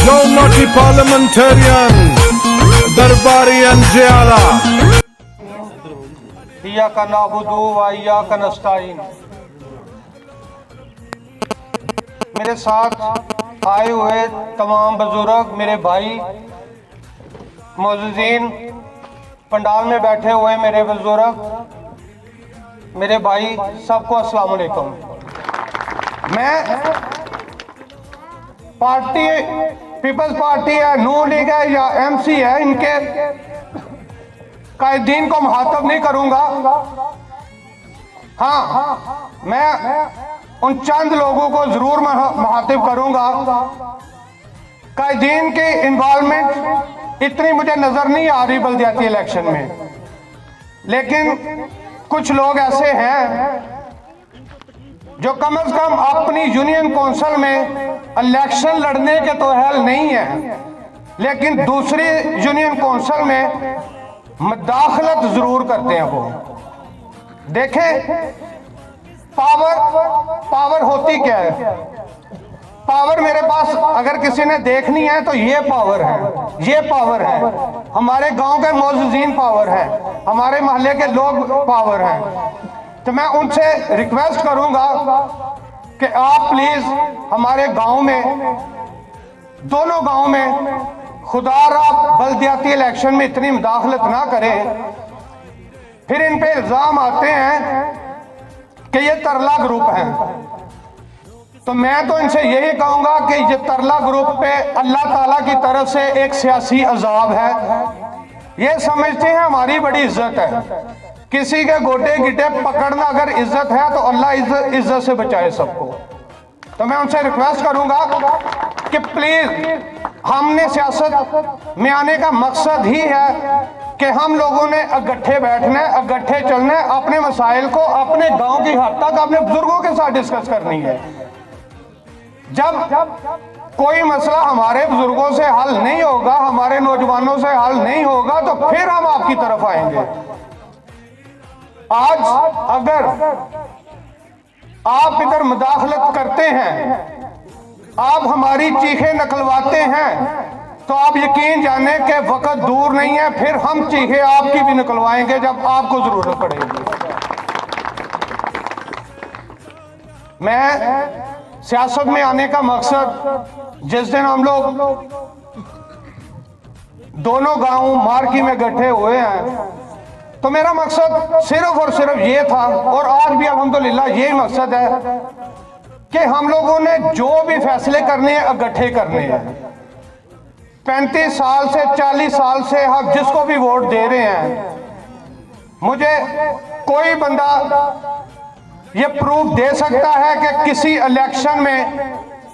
Noti parliamentarian Darbari and Jiala. इय्याका नअबुदु व इय्याका नस्तईन। मेरे साथ आए हुए तमाम बुजुर्ग, मेरे भाई, मौजूदीन, पंडाल में बैठे हुए मेरे बुजुर्ग, मेरे भाई, सबको अस्सलाम वालेकुम। मैं पार्टी पीपल्स पार्टी है, नून लीग है या एमसी है, इनके कायदीन को मुखातब नहीं करूंगा। हाँ, मैं उन चंद लोगों को जरूर मुखातिब करूंगा। कायदीन की इन्वॉल्वमेंट इतनी मुझे नजर नहीं आ रही बल्दियाती इलेक्शन में, लेकिन कुछ लोग ऐसे हैं जो कम से कम अपनी यूनियन काउंसिल में इलेक्शन लड़ने के तो हल नहीं है, लेकिन दूसरी यूनियन काउंसिल में मुदाखलत जरूर करते हैं। वो देखें, पावर होती क्या है। पावर मेरे पास अगर किसी ने देखनी है तो ये पावर है। हमारे गांव के मौजूदीन पावर है, हमारे मोहल्ले के लोग पावर हैं। तो मैं उनसे रिक्वेस्ट करूंगा कि आप प्लीज हमारे गांव में, दोनों गांव में खुदारा बल्दियाती इलेक्शन में इतनी मुदाखलत ना करें। फिर इन पे इल्जाम आते हैं कि ये तरला ग्रुप है। तो मैं तो इनसे यही कहूंगा कि ये तरला ग्रुप पे अल्लाह ताला की तरफ से एक सियासी अजाब है। ये समझते हैं हमारी बड़ी इज्जत है। किसी के गोटे गिटे पकड़ना अगर इज्जत है तो अल्लाह इज्जत से बचाए सबको। तो मैं उनसे रिक्वेस्ट करूंगा कि प्लीज, हमने सियासत में आने का मकसद ही है कि हम लोगों ने इकट्ठे बैठना है, इकट्ठे चलना है, अपने मसाइल को अपने गांव की हद तक अपने बुजुर्गों के साथ डिस्कस करनी है। जब कोई मसला हमारे बुजुर्गों से हल नहीं होगा, हमारे नौजवानों से हल नहीं होगा, तो फिर हम आपकी तरफ आएंगे। आज अगर आप इधर मुदाखलत करते हैं, आप हमारी चीखें निकलवाते हैं, तो आप यकीन जाने के वक्त दूर नहीं है, फिर हम चीखें आपकी भी निकलवाएंगे जब आपको जरूरत पड़ेगी। मैं सियासत में आने का मकसद, जिस दिन हम लोग दोनों गांव मार्की में इकट्ठे हुए हैं, तो मेरा मकसद सिर्फ और सिर्फ ये था, और आज भी अल्हम्दुलिल्लाह यही मकसद है कि हम लोगों ने जो भी फैसले करने हैं इकट्ठे करने हैं। 35 साल से 40 साल से हम जिसको भी वोट दे रहे हैं, मुझे कोई बंदा ये प्रूफ दे सकता है कि किसी इलेक्शन में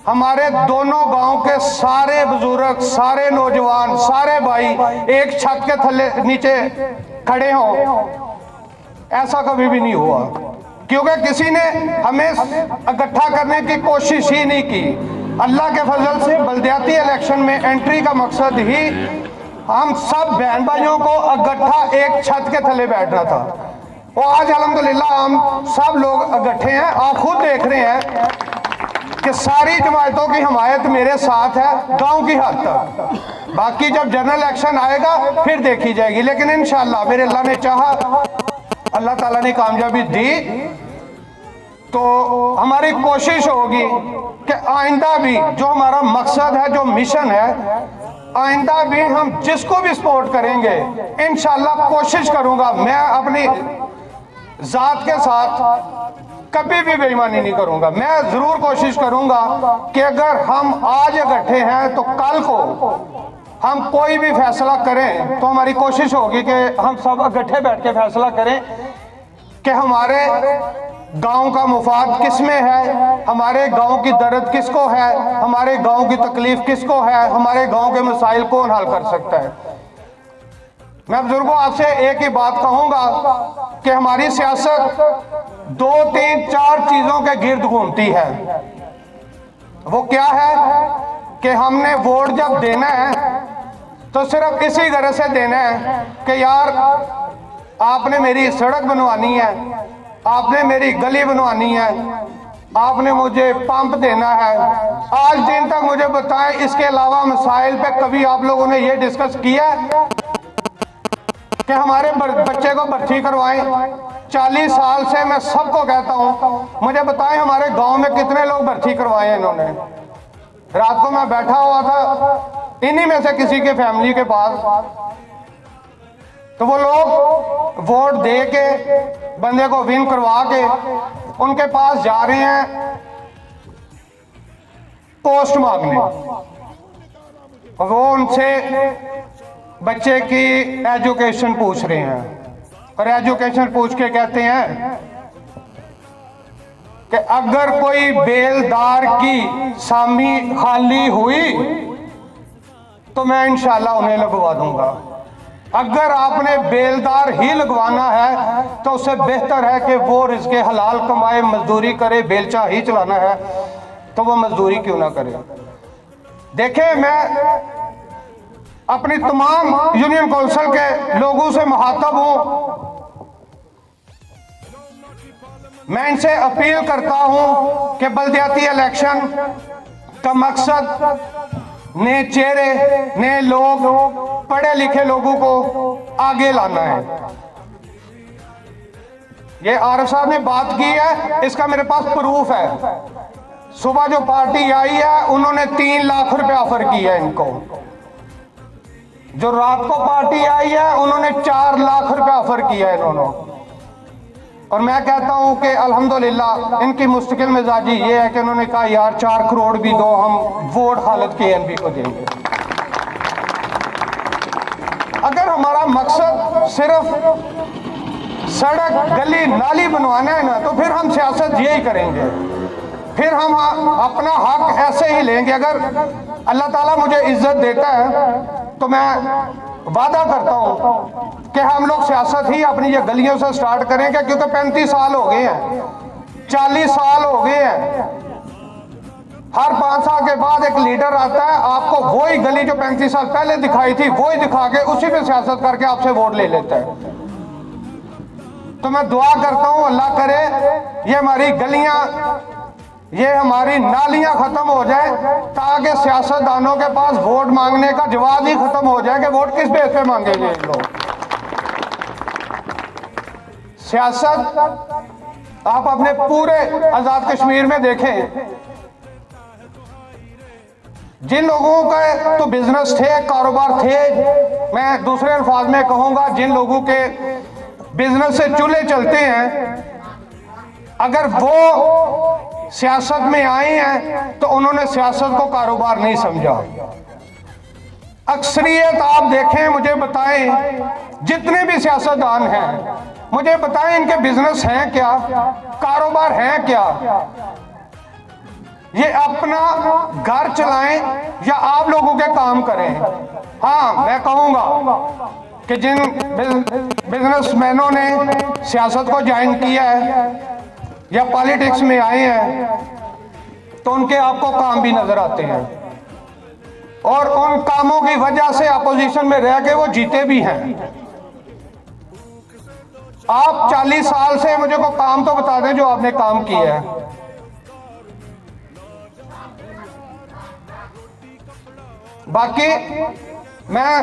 हमारे दोनों गांव के सारे बुजुर्ग, सारे नौजवान, सारे भाई एक छत के थल्ले नीचे खड़े हों? ऐसा कभी भी नहीं हुआ, क्योंकि किसी ने हमें इकट्ठा करने की कोशिश ही नहीं की। अल्लाह के फजल से बल्दियाती इलेक्शन में एंट्री का मकसद ही हम सब बहन भाइयों को इकट्ठा एक छत के थले बैठना था। और आज अल्हम्दुलिल्लाह हम सब लोग इकट्ठे हैं। आप खुद देख रहे हैं कि सारी जमातों की हमायत मेरे साथ है गांव की हद तक। बाकी जब जनरल इलेक्शन आएगा फिर देखी जाएगी, लेकिन इंशाअल्लाह मेरे अल्लाह ने चाहा, अल्लाह ताला ने कामयाबी दी, तो हमारी कोशिश होगी कि आइंदा भी जो हमारा मकसद है, जो मिशन है, आइंदा भी हम जिसको भी सपोर्ट करेंगे इंशाअल्लाह कोशिश करूंगा, मैं अपनी जात के साथ कभी भी बेईमानी नहीं करूंगा। मैं जरूर कोशिश करूंगा कि अगर हम आज इकट्ठे हैं तो कल को हम कोई भी फैसला करें तो हमारी कोशिश होगी कि हम सब इकट्ठे बैठ के फैसला करें कि हमारे गांव का मुफाद किस में है, हमारे गांव की दर्द किसको है, हमारे गांव की तकलीफ किसको है, हमारे गांव के मसाइल कौन हल कर सकता है। मैं बुजुर्गों आपसे एक ही बात कहूंगा कि हमारी सियासत 2, 3, 4 चीजों के गिर्द घूमती है। वो क्या है कि हमने वोट जब देना है तो सिर्फ इसी तरह से देना है कि यार आपने मेरी सड़क बनवानी है, आपने मेरी गली बनवानी है, आपने मुझे पंप देना है। आज दिन तक मुझे बताएं, इसके अलावा मसाइल पे कभी आप लोगों ने ये डिस्कस किया कि हमारे बच्चे को भर्ती करवाएं? 40 साल से मैं सबको कहता हूं, मुझे बताएं हमारे गांव में कितने लोग भर्ती करवाए हैं इन्होंने? रात को मैं बैठा हुआ था इन्हीं में से किसी के फैमिली के पास, तो वो लोग वोट दे के बंदे को विन करवा के उनके पास जा रहे हैं पोस्ट मांगने, वो उनसे बच्चे की एजुकेशन पूछ रहे हैं और एजुकेशन पूछ के कहते हैं कि अगर कोई बेलदार की सामी खाली हुई तो मैं इंशाल्लाह उन्हें लगवा दूंगा। अगर आपने बेलदार ही लगवाना है तो उससे बेहतर है कि वो रिज़्क़े हलाल कमाए, मजदूरी करे। बेलचा ही चलाना है तो वो मजदूरी क्यों ना करे। देखें, मैं अपनी तमाम यूनियन काउंसिल के लोगों से मुखातब हूं, मैं इनसे अपील करता हूं कि बल्दियाती इलेक्शन का मकसद नए चेहरे, नए लोग, पढ़े लिखे लोगों को आगे लाना है। ये आरफ साहब ने बात की है, इसका मेरे पास प्रूफ है। सुबह जो पार्टी आई है उन्होंने 3 लाख रुपए ऑफर किया है इनको। जो रात को पार्टी आई है उन्होंने 4 लाख रुपए ऑफर किया है इन्होंने। और मैं कहता हूं कि अल्हम्दुलिल्लाह इनकी मुस्तकिल मिजाजी ये है कि उन्होंने कहा यार 4 करोड़ भी दो, हम वोट हालत के एनपी को देंगे। अगर हमारा मकसद सिर्फ सड़क, गली, नाली बनवाना है ना, तो फिर हम सियासत यही करेंगे, फिर हम अपना हक ऐसे ही लेंगे। अगर अल्लाह ताला मुझे इज्जत देता है तो मैं वादा करता हूं कि हम लोग सियासत ही अपनी ये गलियों से स्टार्ट करेंगे, क्योंकि 35 साल हो गए हैं, 40 साल हो गए हैं। हर 5 साल के बाद एक लीडर आता है, आपको वही गली जो 35 साल पहले दिखाई थी वही दिखा के उसी पे सियासत करके आपसे वोट ले लेता है। तो मैं दुआ करता हूं अल्लाह करे ये हमारी गलियां, ये हमारी नालियां खत्म हो जाए, ताकि सियासतदानों के पास वोट मांगने का जवाब ही खत्म हो जाए कि वोट किस बेस पे मांगेंगे इन लोग। सियासत आप अपने पूरे आजाद कश्मीर में देखें, जिन लोगों का तो बिजनेस थे, कारोबार थे, मैं दूसरे अल्फाज में कहूंगा जिन लोगों के बिजनेस से चूल्हे चलते हैं, अगर वो सियासत में आए हैं तो उन्होंने सियासत को कारोबार नहीं समझा। अक्सरियत आप देखें, मुझे बताएं जितने भी सियासतदान हैं, मुझे बताएं इनके बिजनेस हैं क्या, कारोबार है क्या? ये अपना घर चलाएं या आप लोगों के काम करें? हाँ, मैं कहूंगा कि जिन बिजनेसमैनों ने सियासत को ज्वाइन किया है या पॉलिटिक्स में आए हैं तो उनके आपको काम भी नजर आते हैं, और उन कामों की वजह से अपोजिशन में रह के वो जीते भी हैं। आप 40 साल से मुझे को काम तो बता दें जो आपने काम किया है। बाकी मैं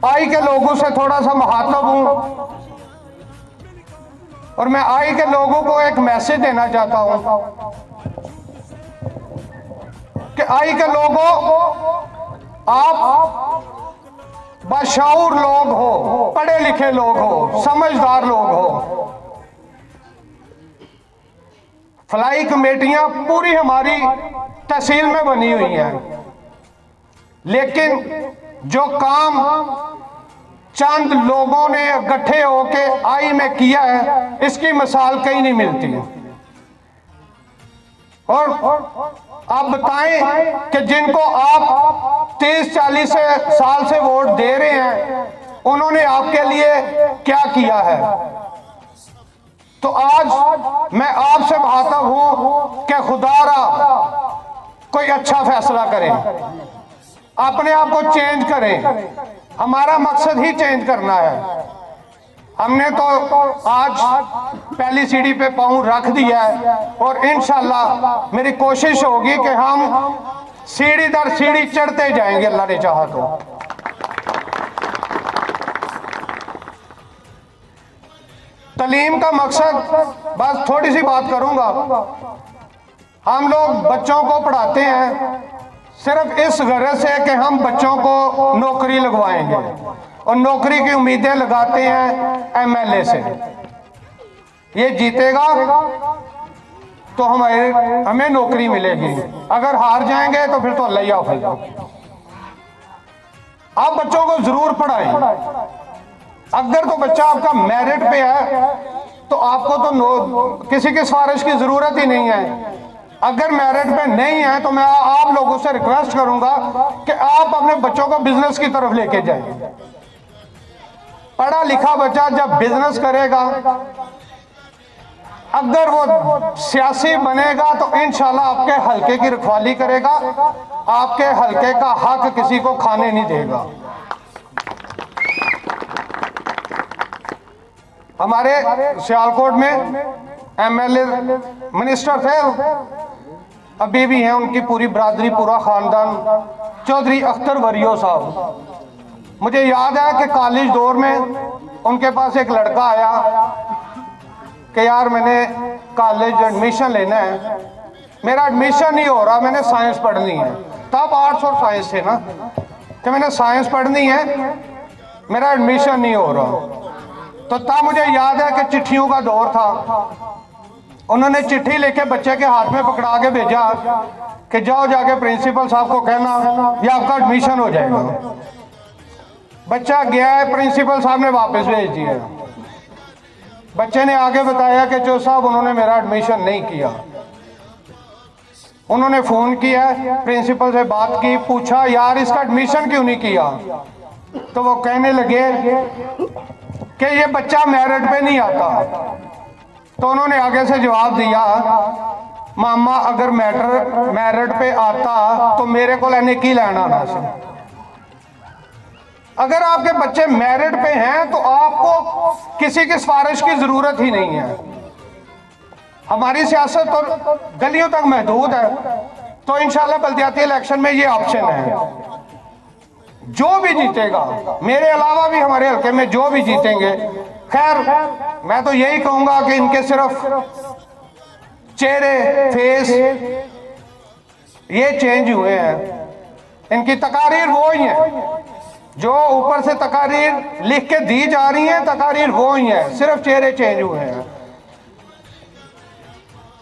आई के लोगों से थोड़ा सा मुखातब हूं और मैं आई के लोगों को एक मैसेज देना चाहता हूं कि आई के लोगों, आप बाशऊर लोग हो, पढ़े लिखे लोग हो, समझदार लोग हो। फलाई कमेटियां पूरी हमारी तहसील में बनी हुई हैं, लेकिन जो काम चंद लोगों ने इकट्ठे होके आई में किया है, इसकी मिसाल कहीं नहीं मिलती। और आप बताएं कि जिनको आप 30-40 साल से वोट दे रहे हैं, उन्होंने आपके लिए क्या किया है? तो आज मैं आपसे मुखातब हूं कि खुदारा कोई अच्छा फैसला करें, अपने आप को चेंज करें। हमारा मकसद ही चेंज करना है। हमने तो आज पहली सीढ़ी पे पाँव रख दिया है और इंशाल्लाह मेरी कोशिश होगी कि हम सीढ़ी दर सीढ़ी चढ़ते जाएंगे, अल्लाह ने चाहा तो। तालीम का मकसद, बस थोड़ी सी बात करूंगा, हम लोग बच्चों को पढ़ाते हैं सिर्फ इस गरज से कि हम बच्चों को नौकरी लगवाएंगे और नौकरी की उम्मीदें लगाते हैं एमएलए से। ये जीतेगा तो हमें नौकरी मिलेगी, अगर हार जाएंगे तो फिर तो अल्लाह ही हाफ़िज़। आप बच्चों को जरूर पढ़ाएं। अगर तो बच्चा आपका मेरिट पे है तो आपको तो किसी की सिफारिश की जरूरत ही नहीं है। अगर मेरिट पे नहीं है तो मैं आप लोगों से रिक्वेस्ट करूंगा कि आप अपने बच्चों को बिजनेस की तरफ लेके जाएं। पढ़ा लिखा बच्चा जब बिजनेस करेगा, अगर वो सियासी बनेगा तो इंशाल्लाह आपके हलके की रखवाली करेगा, आपके हलके का हक किसी को खाने नहीं देगा। हमारे सियालकोट में एमएलए मिनिस्टर थे, अभी भी हैं, उनकी पूरी बरादरी, पूरा खानदान, चौधरी अख्तर वरियो साहब। मुझे याद है कि कॉलेज दौर में उनके पास एक लड़का आया कि यार मैंने कॉलेज एडमिशन लेना है, मेरा एडमिशन नहीं हो रहा, मैंने साइंस पढ़नी है। तब आर्ट्स और साइंस थे ना, कि मैंने साइंस पढ़नी है, मेरा एडमिशन नहीं हो रहा। तो तब मुझे याद है कि चिट्ठियों का दौर था। उन्होंने चिट्ठी लेके बच्चे के हाथ में पकड़ा के भेजा कि जाओ जाके प्रिंसिपल साहब को कहना ये आपका एडमिशन हो जाएगा। बच्चा गया है, प्रिंसिपल साहब ने वापस भेज दिया। बच्चे ने आगे बताया कि जो साहब उन्होंने मेरा एडमिशन नहीं किया। उन्होंने फोन किया, प्रिंसिपल से बात की, पूछा यार इसका एडमिशन क्यों नहीं किया। तो वो कहने लगे कि ये बच्चा मेरिट पे नहीं आता। तो उन्होंने आगे से जवाब दिया, मामा अगर मेरिट पे आता तो मेरे को लेने की लेना ना से। अगर आपके बच्चे मेरिट पे हैं तो आपको किसी की सिफारिश की जरूरत ही नहीं है। हमारी सियासत तो गलियों तक महदूद है, तो इंशाल्लाह बल्दियाती इलेक्शन में ये ऑप्शन है। जो भी जीतेगा, मेरे अलावा भी हमारे हल्के में जो भी जीतेंगे, खैर मैं तो यही कहूंगा कि इनके सिर्फ चेहरे, फेस ये चेंज हुए हैं, इनकी तकारीर वो ही है जो ऊपर से तकारीर लिख के दी जा रही है, तकारीर वो ही है, सिर्फ चेहरे चेंज हुए हैं।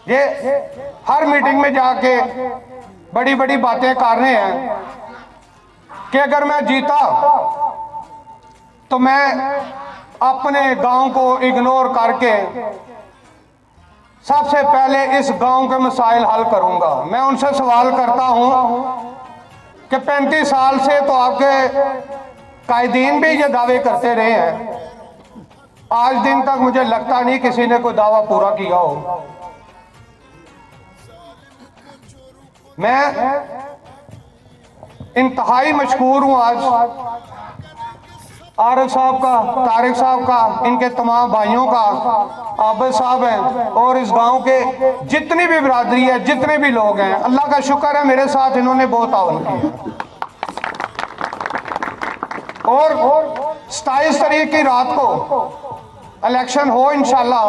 ये हर मीटिंग में जाके बड़ी बड़ी बातें कर रहे हैं कि अगर मैं जीता तो मैं अपने गांव को इग्नोर करके सबसे पहले इस गांव के मसाइल हल करूंगा। मैं उनसे सवाल करता हूं कि 35 साल से तो आपके कायदीन भी ये दावे करते रहे हैं, आज दिन तक मुझे लगता नहीं किसी ने कोई दावा पूरा किया हो। मैं इंतहाई मशकूर हूं आज आरिफ साहब का, तारिक साहब का, इनके तमाम भाइयों का, आबिद साहब हैं और इस गांव के जितनी भी बिरादरी है, जितने भी लोग हैं, अल्लाह का शुक्र है मेरे साथ इन्होंने बहुत ताउन किया। और 27 तारीख की रात को इलेक्शन हो इंशाल्लाह,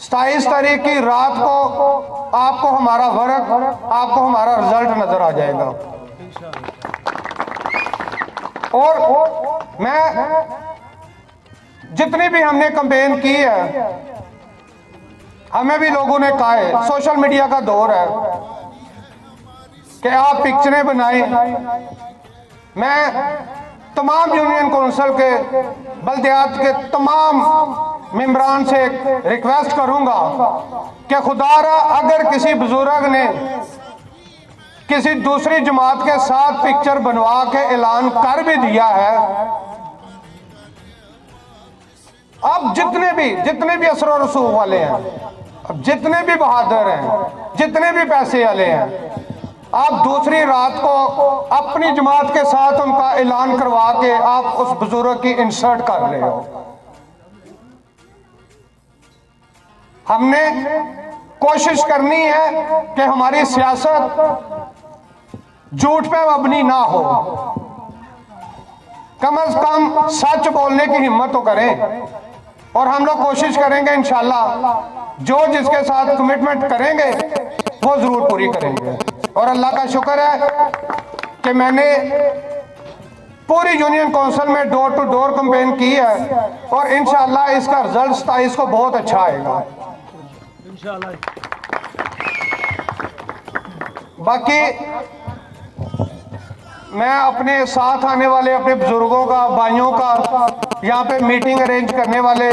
27 तारीख की रात को आपको हमारा वर्क, आपको हमारा रिजल्ट नजर आ जाएगा। और मैं जितनी भी हमने कैंपेन की है, हमें भी लोगों ने कहा है, सोशल मीडिया का दौर है कि आप पिक्चरें बनाएं। मैं तमाम यूनियन काउंसिल के, बल्दियात के तमाम मेंबरान से रिक्वेस्ट करूंगा कि खुदारा अगर किसी बुजुर्ग ने किसी दूसरी जमात के साथ पिक्चर बनवा के ऐलान कर भी दिया है, अब जितने भी असर और रसूख वाले हैं, अब जितने भी बहादुर हैं, जितने भी पैसे वाले हैं, आप दूसरी रात को अपनी जमात के साथ उनका ऐलान करवा के आप उस बुजुर्ग की इंसल्ट कर रहे हो। हमने कोशिश करनी है कि हमारी सियासत झूठ पे मबनी ना हो, कम से कम सच बोलने की हिम्मत तो करें। और हम लोग कोशिश करेंगे इंशाल्लाह जो जिसके साथ कमिटमेंट करेंगे वो जरूर पूरी करेंगे। और अल्लाह का शुक्र है कि मैंने पूरी यूनियन काउंसिल में डोर टू डोर कैंपेन की है और इंशाल्लाह इसका रिजल्ट 27 को बहुत अच्छा आएगा। बाकी मैं अपने साथ आने वाले अपने बुजुर्गों का, भाइयों का, यहाँ पे मीटिंग अरेंज करने वाले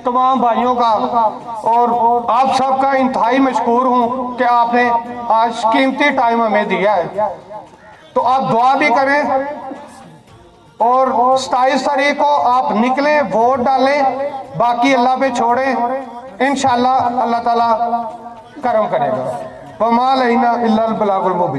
तमाम भाइयों का और आप सबका इंतहाई मशकूर हूँ कि आपने आज कीमती टाइम हमें दिया है। तो आप दुआ भी करें और 27 तारीख को आप निकलें, वोट डालें, बाकी अल्लाह पे छोड़ें। इंशाल्लाह अल्लाह ताला करम करेगा। वमा अलैना इल्लल बलागुल मुबीन।